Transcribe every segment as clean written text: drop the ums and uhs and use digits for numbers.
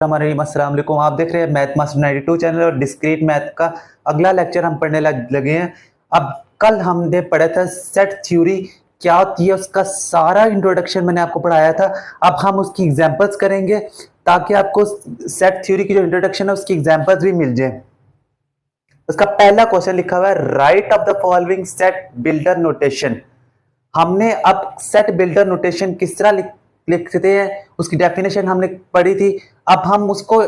अस्सलाम वालेकुम। आप देख रहे हैं मैथ मास्टर 92 चैनल और डिस्क्रीट मैथ का अगला लेक्चर हम पढ़ने लगे हैं। अब कल हमने पढ़ा था सेट थ्योरी क्या होती है, उसका सारा इंट्रोडक्शन मैंने आपको पढ़ाया था। अब हम उसकी एग्जांपल्स करेंगे ताकि आपको सेट थ्योरी की जो इंट्रोडक्शन है उसकी एग्जांपल्स भी मिल जाए। उसका पहला क्वेश्चन लिखा हुआ है write of the following set builder notation. हमने अब सेट बिल्डर नोटेशन किस तरह लिखते हैं उसकी डेफिनेशन हमने पढ़ी थी। अब हम उसको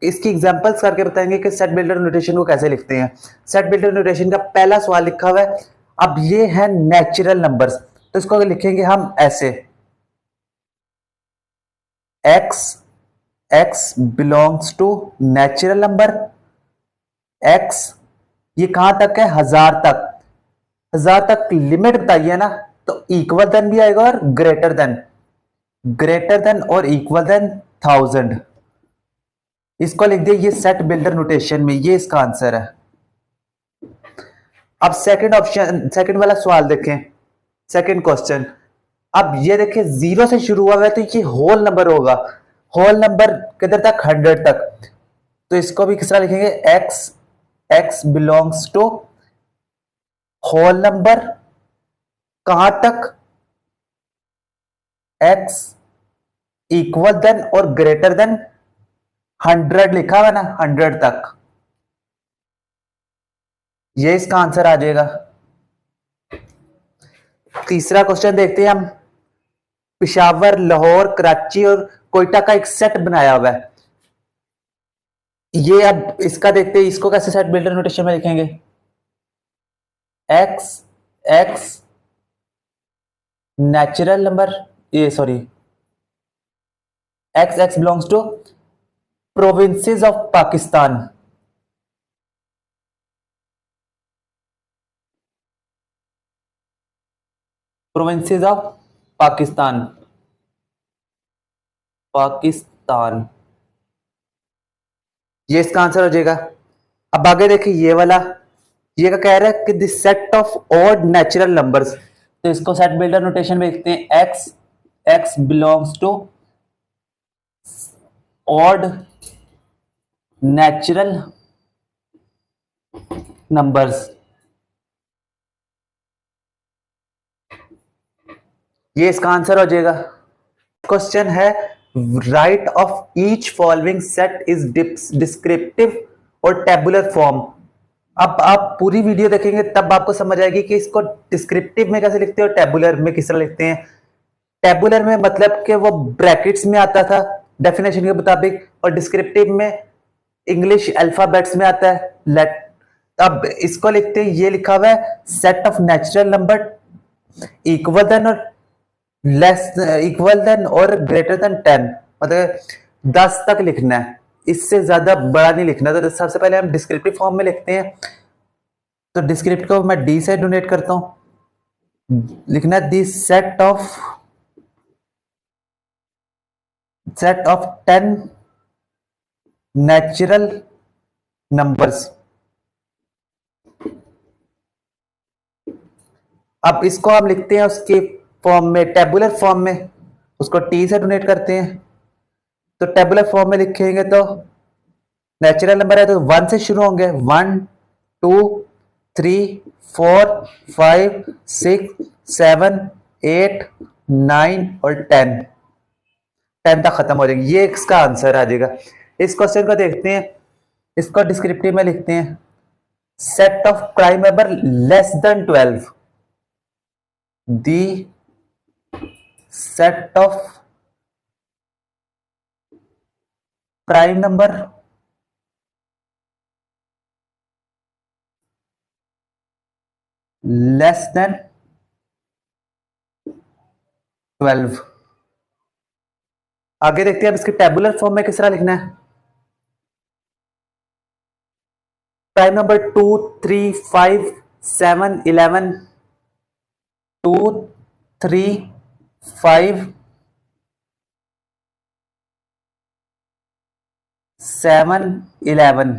इसकी एग्जांपल्स करके बताएंगे कि सेट बिल्डर नोटेशन को कैसे लिखते हैं। सेट बिल्डर नोटेशन का पहला सवाल लिखा हुआ है। अब ये है नेचुरल नंबर्स, तो इसको लिखेंगे हम ऐसे x x belongs to natural number x, ये कहां तक है, 1000 तक। 1000 तक लिमिट बताइए ना, तो इक्वल देन भी आएगा और ग्रेटर देन और इक्वल देन 1000। इसको लिख दिया ये सेट बिल्डर नोटेशन में, ये इसका आंसर है। अब सेकंड ऑप्शन, सेकंड वाला सवाल देखें, सेकंड क्वेश्चन। अब ये देखें 0 से शुरू हुआ है तो ये होल नंबर होगा। होल नंबर किधर तक, 100 तक। तो इसको भी किस तरह लिखेंगे, x x belongs to whole number कहां तक, x इक्वल देन और ग्रेटर देन 100 लिखा हुआ ना, 100 तक। ये इसका आंसर आ जाएगा। तीसरा क्वेश्चन देखते हैं हम। पेशावर, लाहौर, कराची और कोयटा का एक सेट बनाया हुआ है। ये अब इसका देखते हैं, इसको कैसे सेट बिल्डर नोटेशन में लिखेंगे। x x नेचुरल नंबर, ये sorry, x x belongs to provinces of Pakistan. Provinces of Pakistan, Pakistan, ये इसका आंसर हो जाएगा। अब आगे देखिए ये वाला, ये क्या कह रहा है कि this set of odd natural numbers, तो इसको सेट बिल्डर नोटेशन में लिखते हैं x x belongs to odd natural numbers. ये इसका आंसर हो जाएगा। क्वेश्चन है write of each following set is descriptive और टेबुलर फॉर्म। अब आप पूरी वीडियो देखेंगे तब आपको समझ आएगी कि इसको डिस्क्रिप्टिव में कैसे लिखते हैं और टेबुलर में किस तरह लिखते हैं। टेबुलर में मतलब कि वो ब्रैकेट्स में आता था डेफिनेशन के मुताबिक, और डिस्क्रिप्टिव में इंग्लिश अल्फाबेट्स में आता है लेट। अब इसको लिखते हैं, ये लिखा हुआ है set of natural number equal than और लेस इक्वल देन और ग्रेटर देन 10, मतलब 10 तक लिखना है, इससे ज्यादा बड़ा नहीं लिखना। तो सबसे पहले हम डिस्क्रिप्टिव फॉर्म में लिखते हैं, तो डिस्क्रिप्टिव को मैं डी से डोनेट करता हूं। लिखना है this set of 10 natural numbers. अब इसको हम लिखते हैं उसके फॉर्म में, टेबुलर फॉर्म में, उसको टी से डोनेट करते हैं। तो टेबुलर फॉर्म में लिखेंगे तो नेचुरल नंबर है तो 1 से शुरू होंगे, 1 2 3 4 5 6 7 8 9 और 10 तक खत्म हो जाएंगे। ये इसका आंसर आ जाएगा। इस क्वेश्चन को देखते हैं, इसको डिस्क्रिप्टिव में लिखते हैं set of prime number less than 12, the set of prime number less than 12। आगे देखते हैं अब इसके टेबुलर फॉर्म में किस तरह लिखना है। Prime number 2 3 5 7 11, 2 3 5 7 11।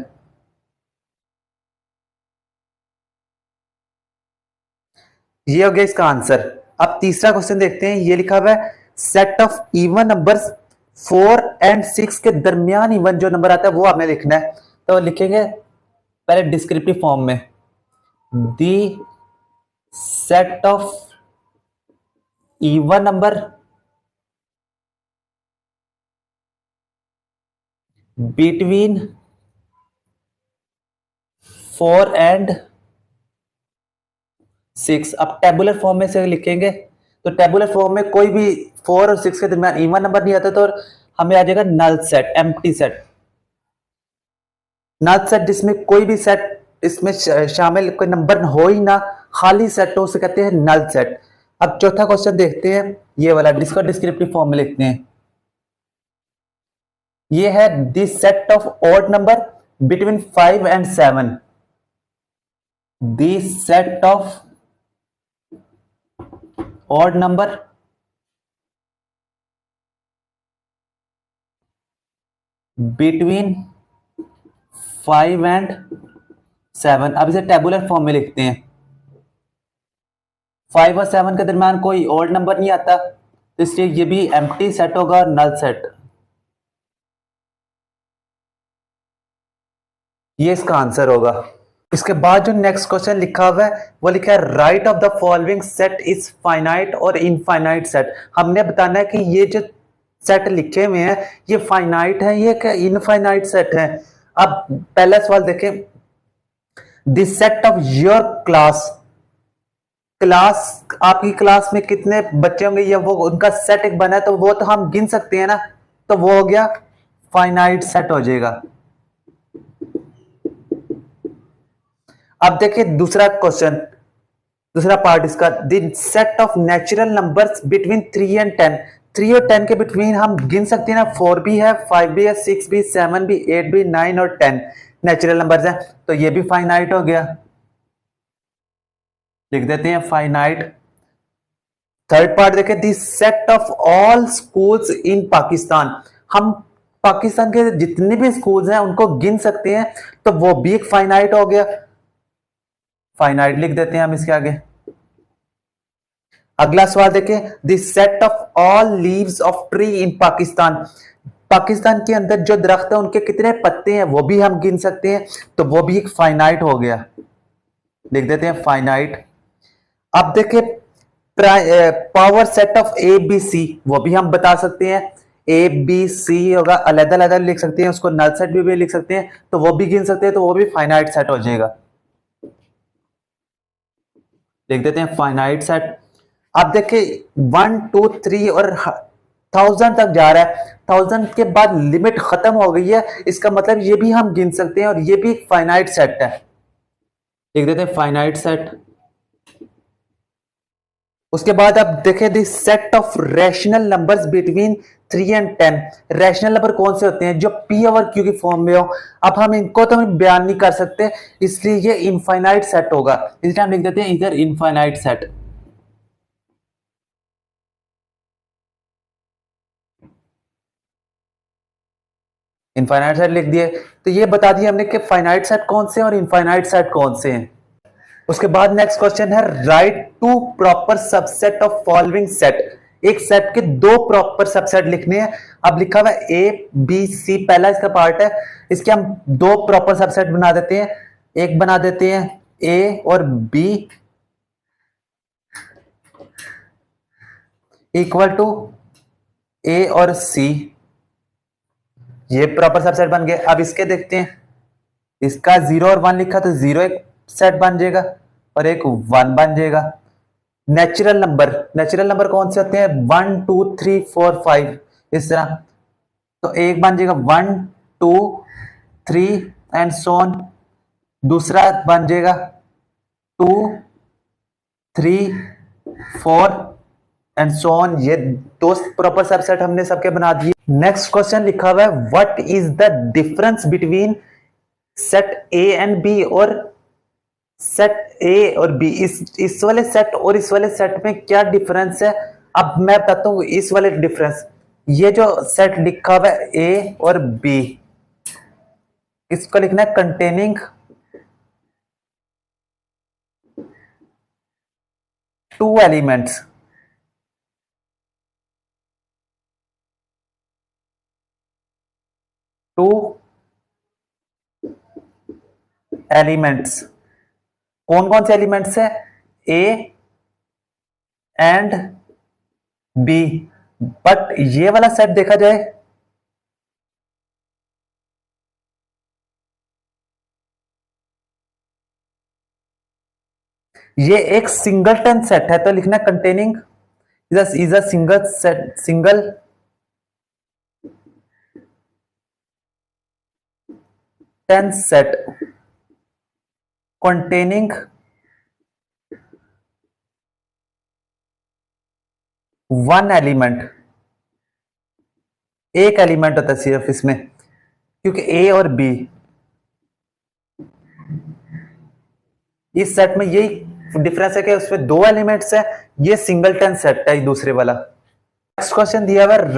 ये हो गया इसका आंसर। अब तीसरा क्वेश्चन देखते हैं, ये लिखा हुआ है सेट ऑफ इवन नंबर्स 4 और 6 के दरमियान इवन जो नंबर आता है वो हमें लिखना है। तो लिखेंगे पहले डिस्क्रिप्टिव फॉर्म में, the set of even number between 4 और 6। अब टेबुलर फॉर्म में से लिखेंगे तो टेबुलर फॉर्म में कोई भी 4 और 6 के दरमियान इवन नंबर नहीं आता, तो हमें आ जाएगा null set, empty set. Null set जिसमें कोई भी सेट इसमें शामिल कोई नंबर हो ही ना, खाली सेट हो, उसे कहते हैं नल सेट। अब चौथा क्वेश्चन देखते हैं, ये वाला जिसको डिस्क्रिप्टिव फॉर्म में लिखते हैं। ये है this set of odd number between 5 और 7। This set of odd number between 5 और 7। अब इसे टेबुलर फॉर्म में लिखते हैं। 5 और 7 के दरमियान कोई ऑड नंबर नहीं आता, तो इसलिए ये भी एम्प्टी सेट होगा और नल सेट। ये इसका आंसर होगा। इसके बाद जो नेक्स्ट क्वेश्चन लिखा हुआ है वो लिखा है write of the following set is finite और इनफाइनाइट सेट। हमने बताना है कि ये जो सेट लिखे हुए हैं ये फाइनाइट है, ये क्या इनफाइनाइट सेट है। अब पहला सवाल देखें, this set of your class, class आपकी क्लास में कितने बच्चे होंगे, या वो उनका सेट एक बना है, तो वो तो हम गिन सकते हैं ना, तो वो हो गया फाइनाइट सेट हो जाएगा। अब देखिए दूसरा क्वेश्चन, दूसरा पार्ट इसका, the set of natural numbers between 3 और 10। 3 और 10 के बिटवीन हम गिन सकते हैं ना, 4 भी है, 5 भी है, 6 भी, 7 भी, 8 भी, 9 और 10 नेचुरल नंबर्स हैं, तो ये भी फाइनाइट हो गया। लिख देते हैं फाइनाइट। थर्ड पार्ट देखें, the set of all schools in Pakistan. हम पाकिस्तान के जितने भी स्कूल्स हैं उनको गिन सकते हैं, तो वो भी एक फाइनाइट हो गया। फाइनाइट लिख देते हैं हम इसके आगे। अगला सवाल देखें, the set of all leaves of tree in Pakistan. Pakistan के अंदर जो दरख्त है उनके कितने पत्ते हैं वो भी हम गिन सकते हैं, तो वो भी एक फाइनाइट हो गया। लिख देते हैं फाइनाइट। अब देखें power set of a b c, वो भी हम बता सकते हैं। ए बी सी होगा, अलग अलग लिख सकते हैं उसको, नल सेट भी लिख सकते हैं, तो वो भी गिन सकते हैं, तो वो भी फाइनाइट सेट हो जाएगा। लिख देते हैं फाइनाइट सेट। आप देखिए 1 2 3 और 1000 तक जा रहा है, 1000 के बाद लिमिट खत्म हो गई है, इसका मतलब ये भी हम गिन सकते हैं और ये भी एक फाइनाइट सेट है। लिख देते हैं फाइनाइट सेट। उसके बाद आप देखें the set of rational numbers between 3 और 10। रैशनल नंबर कौन से होते हैं, जो पी ओवर क्यू की फॉर्म में हो। अब हम इनको तो हम बयान नहीं कर सकते, इसलिए ये इनफाइनाइट सेट होगा, इसलिए हम लिख देते हैं इधर इनफाइनाइट सेट। इनफाइनाइट सेट लिख दिए, तो ये बता दिया हमने कि फाइनाइट सेट कौन से और इनफाइनाइट सेट कौन से हैं। उसके बाद नेक्स्ट क्वेश्चन है write to proper subset of following set. एक सेट के दो प्रॉपर सबसेट लिखने हैं। अब लिखा हुआ है ए बी सी, पहला इसका पार्ट है, इसके हम दो प्रॉपर सबसेट बना देते हैं। एक बना देते हैं ए और बी इक्वल टू ए और सी, ये प्रॉपर सबसेट बन गए। अब इसके देखते हैं, इसका 0 और 1 लिखा तो 0 एक सेट बन जाएगा और एक 1 बन जाएगा। नेचुरल नंबर, नेचुरल नंबर कौन से होते हैं, 1 2 3 4 5 इस तरह, तो एक बन जाएगा 1 2 3 एंड सो ऑन। दूसरा बन जाएगा 2 3 4 एंड सो ऑन। ये दो प्रॉपर सबसेट हमने सबके बना दिए। नेक्स्ट क्वेश्चन लिखा हुआ है what is the difference between set a and b और सेट ए और बी। इस वाले सेट और इस वाले सेट में क्या डिफरेंस है, अब मैं बताता हूं इस वाले डिफरेंस। ये जो सेट लिखा हुआ है ए और बी, इसको लिखना है containing two elements. Two elements. कौन कौन से एलिमेंट्स है? ए एंड बी। बट ये वाला सेट देखा जाए, ये एक सिंगलटन सेट है, तो लिखना containing is a single set, singleton set containing one element. एक एलिमेंट होता है सिर्फ इसमें, क्योंकि ए और बी इस सेट में यही डिफरेंस है कि उसमें दो एलिमेंट्स है, ये सिंगलटन सेट है दूसरे वाला। नेक्स्ट क्वेश्चन दिया हुआ है,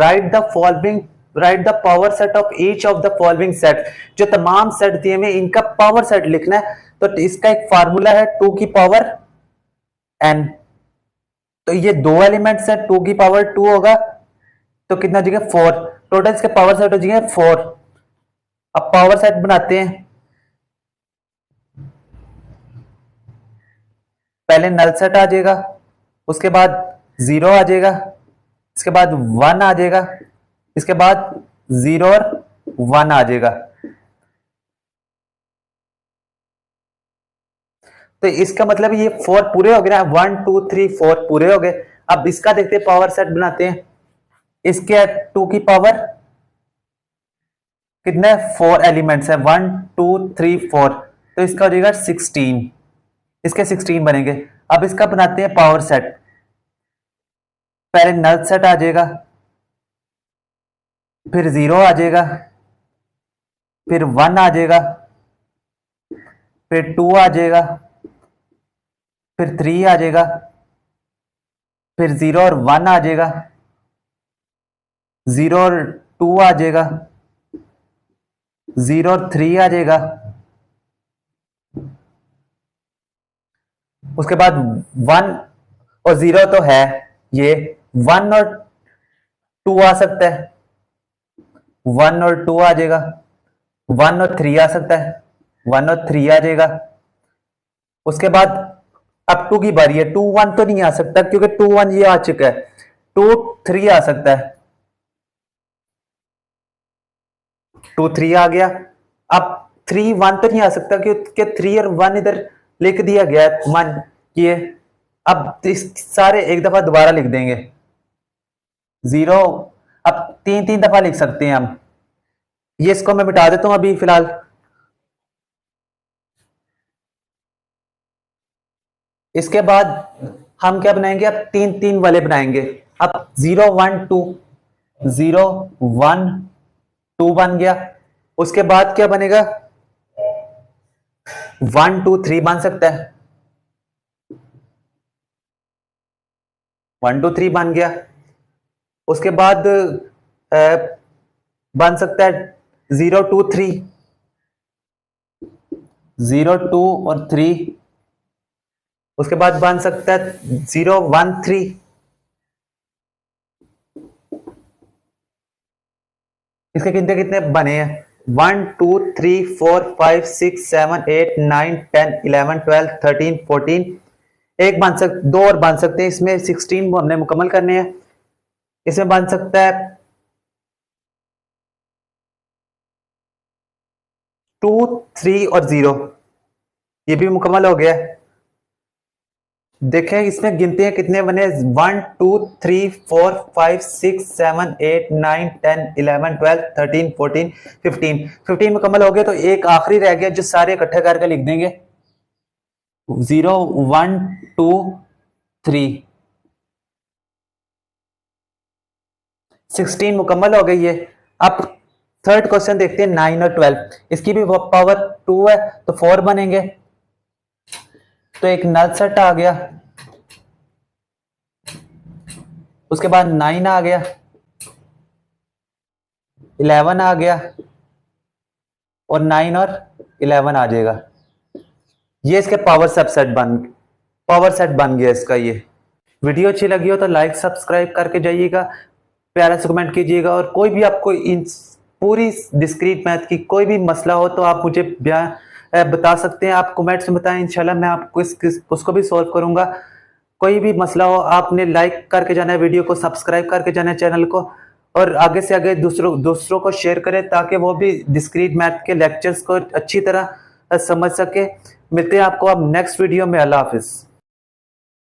right the power set of each of the following set. जो तमाम सेट दिए हुए इनका पावर सेट लिखना है, तो इसका एक फार्मूला है 2 की पावर n। तो ये दो एलिमेंट्स है, 2 की पावर 2 होगा तो कितना हो जाएगा 4। टोटल इसके पावर सेट हो जाएगा 4। अब पावर सेट बनाते हैं। पहले नल सेट आ जाएगा, उसके बाद 0 आ जाएगा, इसके बाद 1 आ जाएगा, इसके बाद 0 और 1 आ जाएगा। तो इसका मतलब ये 4 पूरे हो गए ना, 1 2 3 4 पूरे हो गए। अब इसका देखते हैं, पावर सेट बनाते हैं। इसके 2 की पावर कितने 4 एलिमेंट्स है, 1 2 3 4, तो इसका हो जाएगा 16। इसके 16 बनेंगे। अब इसका बनाते हैं पावर सेट। पहले नल सेट आ जाएगा, फिर 0 आ जाएगा, फिर 1 आ जाएगा, फिर 2 आ जाएगा, फिर 3 आ जाएगा, फिर 0 और 1 आ जाएगा, 0 और 2 आ जाएगा, 0 और 3 आ जाएगा, उसके बाद 1 और 0 तो है, ये 1 और 2 आ सकता है, 1 और 2 आ जाएगा, 1 और 3 आ सकता है, 1 और 3 आ जाएगा। उसके बाद अब 2 की बारी है, 2 1 तो नहीं आ सकता क्योंकि 2 1 ये आ चुका है, 2 3 आ सकता है, 2 3 आ गया। अब 3 1 तो नहीं आ सकता क्योंकि 3 और 1 इधर लिख दिया गया है, मान किए। अब इस सारे एक दफा दोबारा लिख देंगे 0। अब 3 3 दफा लिख सकते हैं हम। ये इसको मैं मिटा देता हूं अभी फिलहाल। इसके बाद हम क्या बनाएंगे, अब 3 3 वाले बनाएंगे। अब 0 1 2, 0 1 2 बन गया। उसके बाद क्या बनेगा, 1 2 3 बन सकता है, 1 2 3 बन गया। उसके बाद बन सकता है 0 2 3, 0 2 और 3। उसके बाद बन सकता है 0 1 3, इसके कितने कितने बने हैं, 1 2 3 4 5 6 7 8 9 10 11 12 13 14। एक बन सकते, दो और बन सकते हैं इसमें, 16 हमने मुकम्मल करने हैं। इसमें बन सकता है 2 3 और 0, ये भी मुकम्मल हो गया। देखें इसमें गिनते हैं कितने बने, 1 2 3 4 5 6 7 8 9 10 11 12 13 14 15। 15 मुकम्मल हो गए, तो एक आखिरी रह गया जो सारे इकट्ठे करके लिख देंगे, 0 1 2 3। 16 मुकम्मल हो गई है। अब थर्ड क्वेश्चन देखते हैं, 9 और 12। इसकी भी पावर 2 है तो 4 बनेंगे। तो एक नल सेट आ गया, उसके बाद 9 आ गया, 11 आ गया, और 9 और 11 आ जाएगा। ये इसके पावर सेट बन गया इसका। ये वीडियो अच्छी लगी हो तो लाइक सब्सक्राइब करके जाइएगा, प्यारा से कमेंट कीजिएगा, और कोई भी आपको इन पूरी डिस्क्रीट मैथ की कोई भी मसला हो तो आप मुझे बता सकते हैं, आप कमेंट्स में बताएं, इंशाल्लाह मैं आपको उसको भी सॉल्व करूंगा। कोई भी मसला हो आपने लाइक करके जाना है, वीडियो को सब्सक्राइब करके जाना है चैनल को, और आगे से आगे दूसरों को शेयर करें ताकि वो भी डिस्क्रीट मैथ के लेक्चर्स को अच्छी तरह समझ सके। मिलते हैं आपको अब नेक्स्ट वीडियो में। अल्लाह हाफिज।